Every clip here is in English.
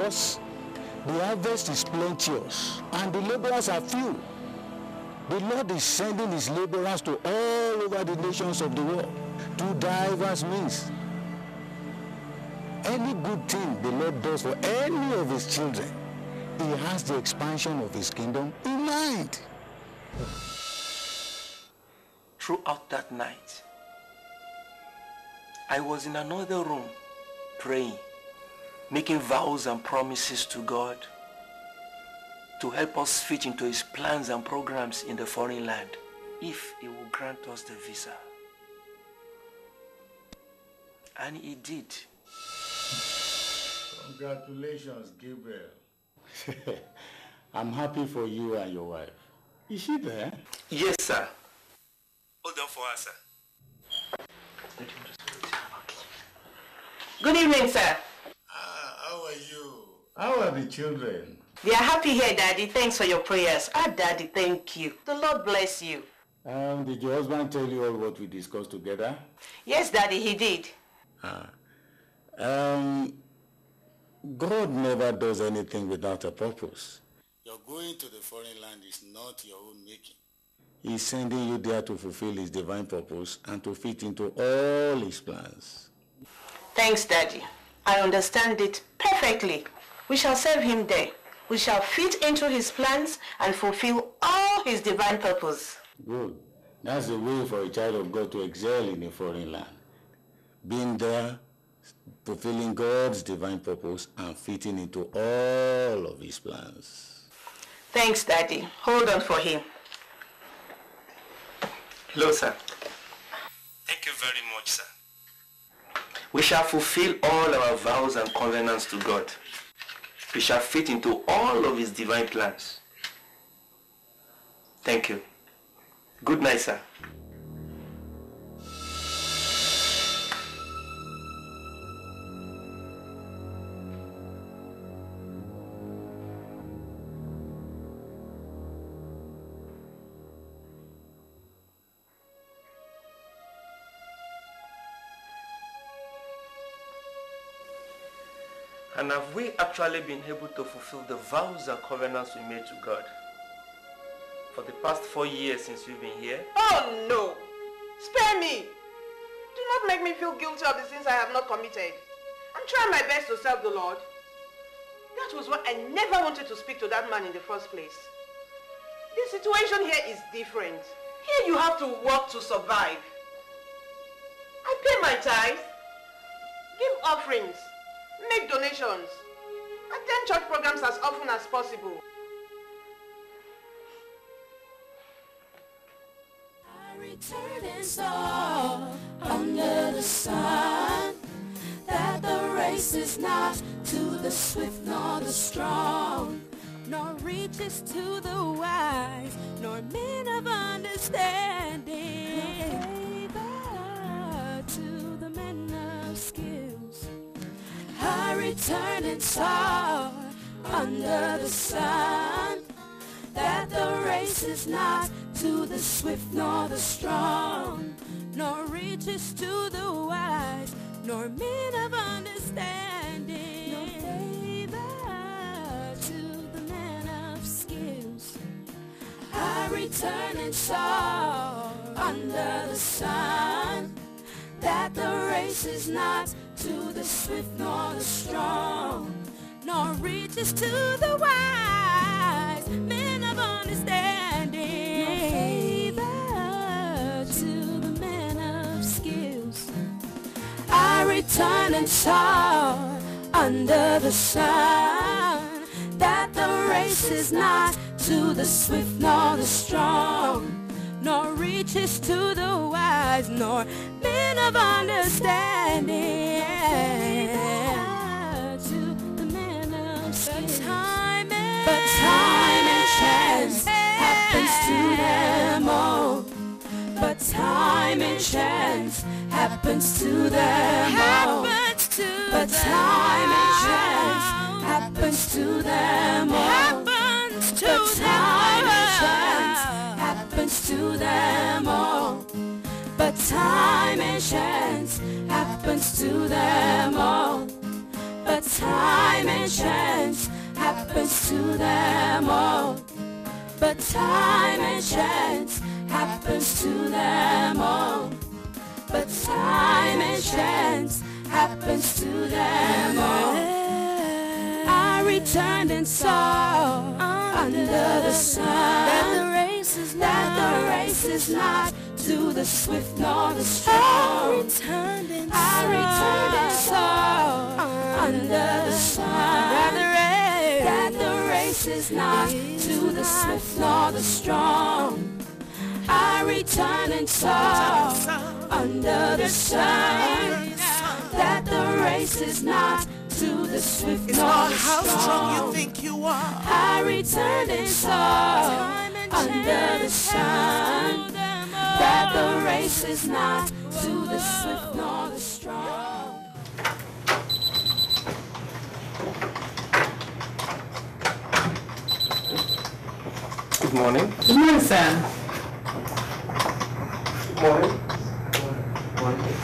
because the harvest is plenteous and the laborers are few. The Lord is sending his laborers to all over the nations of the world to diverse means. Any good thing the Lord does for any of his children, he has the expansion of his kingdom in mind. Throughout that night, I was in another room praying, making vows and promises to God to help us fit into his plans and programs in the foreign land if he will grant us the visa. And he did. Congratulations, Gabriel. I'm happy for you and your wife. Is she there? Yes, sir. Hold on for us, sir. Good evening, sir. How are you? How are the children? They are happy here, Daddy. Thanks for your prayers. Daddy, thank you. The Lord bless you. Did your husband tell you all what we discussed together? Yes, Daddy, he did. God never does anything without a purpose. Your going to the foreign land is not your own making. He's sending you there to fulfill his divine purpose and to fit into all his plans. Thanks, Daddy. I understand it perfectly. We shall serve him there. We shall fit into his plans and fulfill all his divine purpose. Good. That's the way for a child of God to excel in a foreign land. Being there, fulfilling God's divine purpose and fitting into all of his plans. Thanks, Daddy. Hold on for him. Hello, sir. Thank you very much, sir. We shall fulfill all our vows and covenants to God. We shall fit into all of his divine plans. Thank you. Good night, sir. And have we actually been able to fulfill the vows and covenants we made to God for the past 4 years since we've been here? Oh no! Spare me! Do not make me feel guilty of the sins I have not committed. I'm trying my best to serve the Lord. That was why I never wanted to speak to that man in the first place. The situation here is different. Here you have to work to survive. I pay my tithes, give offerings, make donations, attend church programs as often as possible. I return and saw under the sun that the race is not to the swift nor the strong, nor reaches to the wise, nor men of understanding, but to the men of skills. I returned and saw under the sun that the race is not to the swift nor the strong, nor reaches to the wise, nor men of understanding, but to the man of skills. I returned and saw under the sun that the race is not to the swift nor the strong, nor reaches to the wise, men of understanding, but to the man of skills. I returned and saw under the sun that the race is not to the swift nor the strong, nor reaches to the wise, nor men of understanding, to the man of skills. But time and chance happens to them all. But time and chance happens to them all. But time and chance happens to them all. But time and chance happens to them all. But time and chance happens to them all. But time and chance happens to them all. But time and chance happens to them all. But time and chance happens to them all. I returned and saw under the sun that the race is not to the swift nor the strong. I returned and saw under the sun that the race is not to the swift nor the strong. I returned and saw under the sun that the race is not to the swift nor the strong. How strong you think you are. I returned and saw under the sun that the race is not to the swift nor the strong. Good morning. Good morning, sir. Good morning. Morning.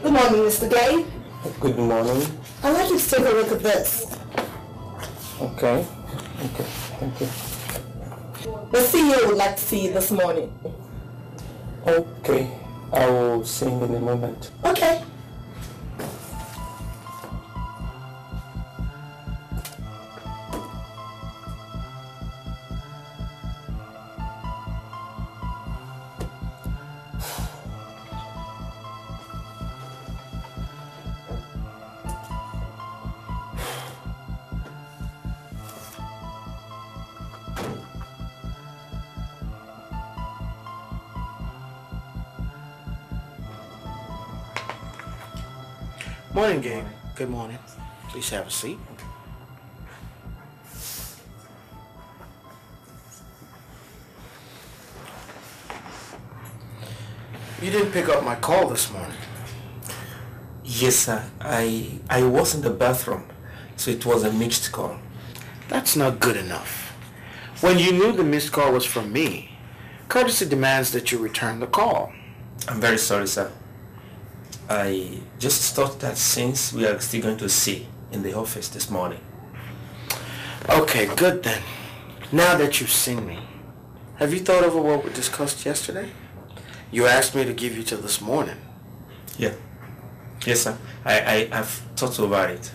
Good morning, Mr. Gay. Good morning. I'd like you to take a look at this. Okay. Thank you. The CEO would like to see you this morning. Okay. I will see you in a moment. Okay. Morning, Gabe. Good morning. Please have a seat. You didn't pick up my call this morning. Yes, sir. I was in the bathroom, so it was a mixed call. That's not good enough. When you knew the missed call was from me, courtesy demands that you return the call. I'm very sorry, sir. I just thought that since we are still going to see in the office this morning. Okay, good then. Now that you've seen me, have you thought over what we discussed yesterday? You asked me to give you till this morning. Yeah. Yes, sir. I've thought over it.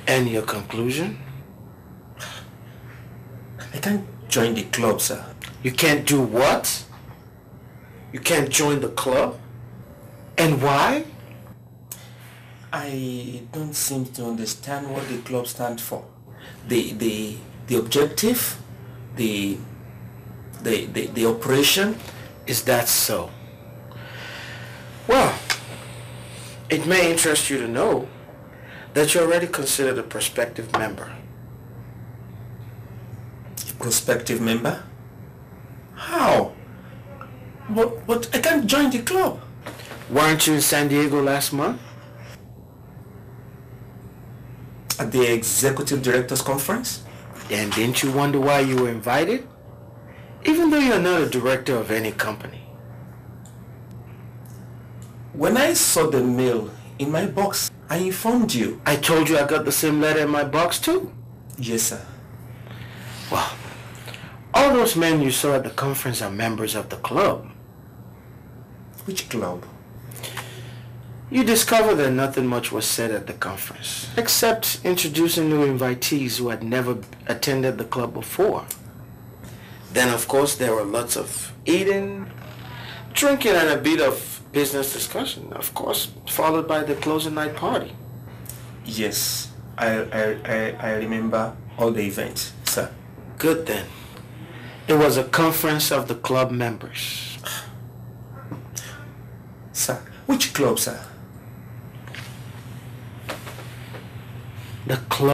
And your conclusion? I can't join the club, sir. You can't do what? You can't join the club? And why? I don't seem to understand what the club stands for. The objective, the operation. Is that so? Well, it may interest you to know that you're already considered a prospective member. A prospective member? How? But I can't join the club. Weren't you in San Diego last month? At the executive directors conference? And didn't you wonder why you were invited? Even though you're not a director of any company. When I saw the mail in my box, I informed you. I told you I got the same letter in my box too. Yes, sir. Well, all those men you saw at the conference are members of the club. Which club? You discovered that nothing much was said at the conference, except introducing new invitees who had never attended the club before. Then, of course, there were lots of eating, drinking, and a bit of business discussion, of course, followed by the closing night party. Yes, I remember all the events, sir. Good then. It was a conference of the club members. Sir, which club, sir? The club